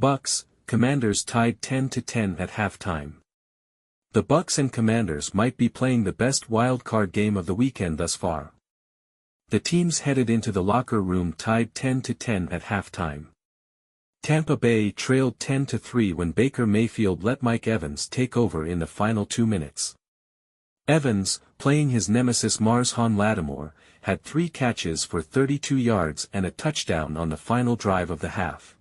Bucs, Commanders tied 10-10 at halftime. The Bucs and Commanders might be playing the best wild card game of the weekend thus far. The teams headed into the locker room tied 10-10 at halftime. Tampa Bay trailed 10-3 when Baker Mayfield let Mike Evans take over in the final 2 minutes. Evans, playing his nemesis Marshawn Lattimore, had 3 catches for 32 yards and a touchdown on the final drive of the half.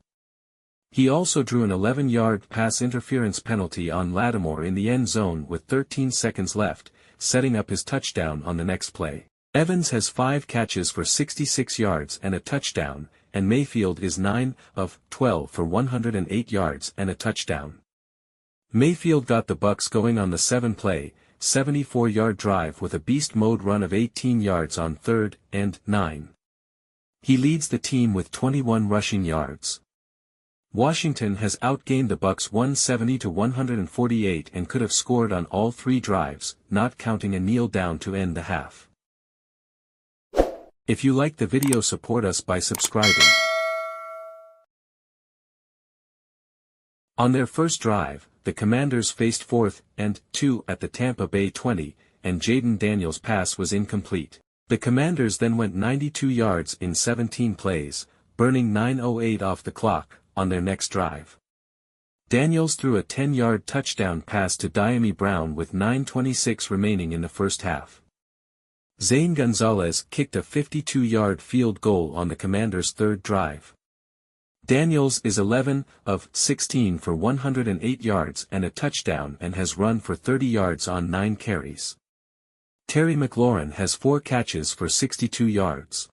He also drew an 11-yard pass interference penalty on Lattimore in the end zone with 13 seconds left, setting up his touchdown on the next play. Evans has 5 catches for 66 yards and a touchdown, and Mayfield is 9 of 12 for 108 yards and a touchdown. Mayfield got the Bucs going on the 7-play, 74-yard drive with a beast mode run of 18 yards on 3rd and 9. He leads the team with 21 rushing yards. Washington has outgained the Bucs 170-148 and could have scored on all 3 drives, not counting a kneel down to end the half. If you like the video, support us by subscribing. On their first drive, the Commanders faced 4th and 2 at the Tampa Bay 20, and Jayden Daniels' pass was incomplete. The Commanders then went 92 yards in 17 plays, burning 9:08 off the clock, on their next drive. Daniels threw a 10-yard touchdown pass to Dyami Brown with 9:26 remaining in the first half. Zane Gonzalez kicked a 52-yard field goal on the Commanders' 3rd drive. Daniels is 11 of 16 for 108 yards and a touchdown and has run for 30 yards on 9 carries. Terry McLaurin has 4 catches for 62 yards.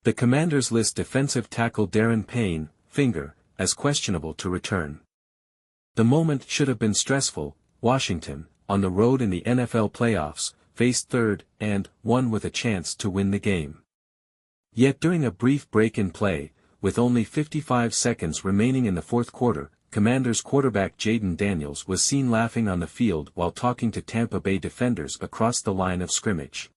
The Commanders list defensive tackle Darren Payne, finger, as questionable to return. The moment should have been stressful. Washington, on the road in the NFL playoffs, faced 3rd and 1 with a chance to win the game. Yet during a brief break in play, with only 55 seconds remaining in the 4th quarter, Commanders quarterback Jayden Daniels was seen laughing on the field while talking to Tampa Bay defenders across the line of scrimmage.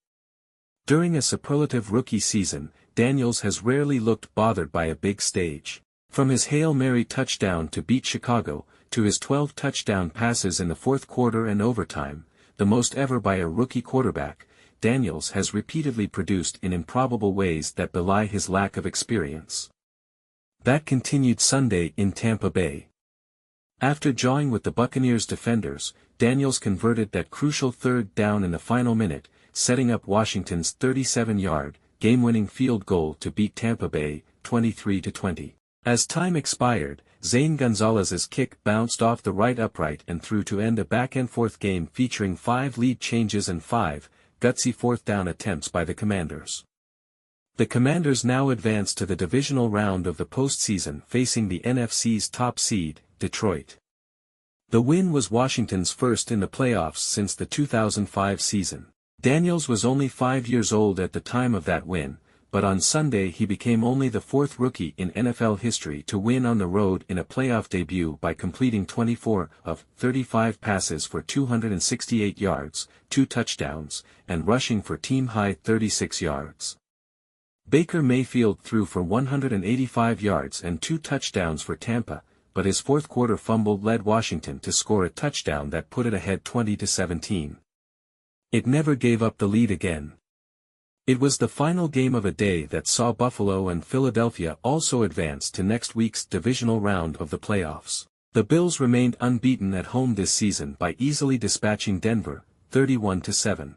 During a superlative rookie season, Daniels has rarely looked bothered by a big stage. From his Hail Mary touchdown to beat Chicago, to his 12 touchdown passes in the 4th quarter and overtime, the most ever by a rookie quarterback, Daniels has repeatedly produced in improbable ways that belie his lack of experience. That continued Sunday in Tampa Bay. After jawing with the Buccaneers defenders, Daniels converted that crucial 3rd down in the final minute, setting up Washington's 37-yard, game-winning field goal to beat Tampa Bay, 23-20. As time expired, Zane Gonzalez's kick bounced off the right upright and through to end a back-and-forth game featuring 5 lead changes and 5 gutsy 4th down attempts by the Commanders. The Commanders now advance to the divisional round of the postseason facing the NFC's top seed, Detroit. The win was Washington's first in the playoffs since the 2005 season. Daniels was only 5 years old at the time of that win, but on Sunday he became only the 4th rookie in NFL history to win on the road in a playoff debut by completing 24 of 35 passes for 268 yards, 2 touchdowns, and rushing for team-high 36 yards. Baker Mayfield threw for 185 yards and 2 touchdowns for Tampa, but his 4th quarter fumble led Washington to score a touchdown that put it ahead 20-17. It never gave up the lead again. It was the final game of a day that saw Buffalo and Philadelphia also advance to next week's divisional round of the playoffs. The Bills remained unbeaten at home this season by easily dispatching Denver, 31-7.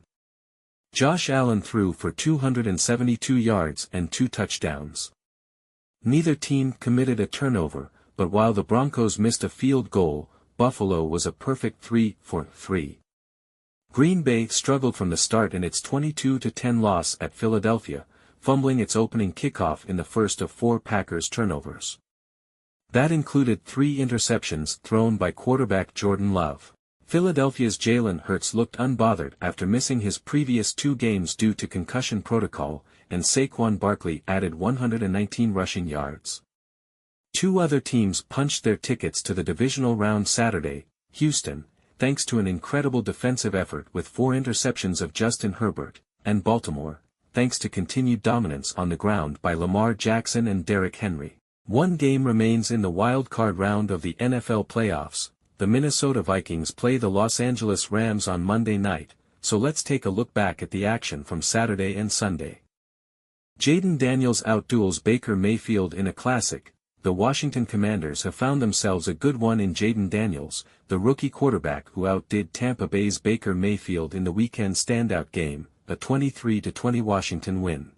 Josh Allen threw for 272 yards and 2 touchdowns. Neither team committed a turnover, but while the Broncos missed a field goal, Buffalo was a perfect 3 for 3. Green Bay struggled from the start in its 22-10 loss at Philadelphia, fumbling its opening kickoff in the first of 4 Packers turnovers. That included 3 interceptions thrown by quarterback Jordan Love. Philadelphia's Jalen Hurts looked unbothered after missing his previous 2 games due to concussion protocol, and Saquon Barkley added 119 rushing yards. 2 other teams punched their tickets to the divisional round Saturday: Houston, thanks to an incredible defensive effort with 4 interceptions of Justin Herbert, and Baltimore, thanks to continued dominance on the ground by Lamar Jackson and Derrick Henry. One game remains in the wild card round of the NFL playoffs. The Minnesota Vikings play the Los Angeles Rams on Monday night, so let's take a look back at the action from Saturday and Sunday. Jayden Daniels outduels Baker Mayfield in a classic. The Washington Commanders have found themselves a good one in Jayden Daniels, the rookie quarterback who outdid Tampa Bay's Baker Mayfield in the weekend standout game, a 23-20 Washington win.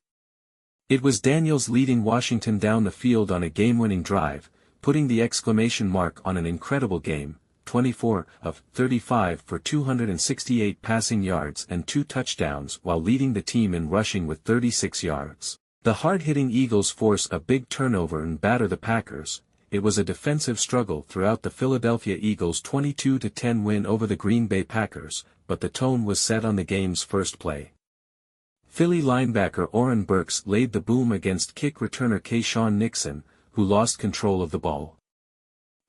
It was Daniels leading Washington down the field on a game-winning drive, putting the exclamation mark on an incredible game, 24 of 35 for 268 passing yards and 2 touchdowns while leading the team in rushing with 36 yards. The hard-hitting Eagles force a big turnover and batter the Packers. It was a defensive struggle throughout the Philadelphia Eagles' 22-10 win over the Green Bay Packers, but the tone was set on the game's first play. Philly linebacker Oren Burks laid the boom against kick returner Keyshawn Nixon, who lost control of the ball.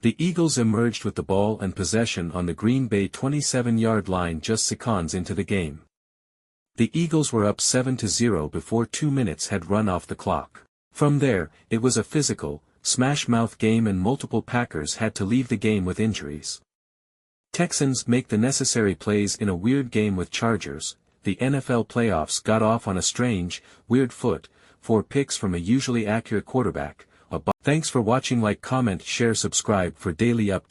The Eagles emerged with the ball and possession on the Green Bay 27-yard line just seconds into the game. The Eagles were up 7-0 before 2 minutes had run off the clock. From there, it was a physical, smash-mouth game and multiple Packers had to leave the game with injuries. Texans make the necessary plays in a weird game with Chargers. The NFL playoffs got off on a strange, weird foot, 4 picks from a usually accurate quarterback. Thanks for watching. Like, comment, share, subscribe for daily updates.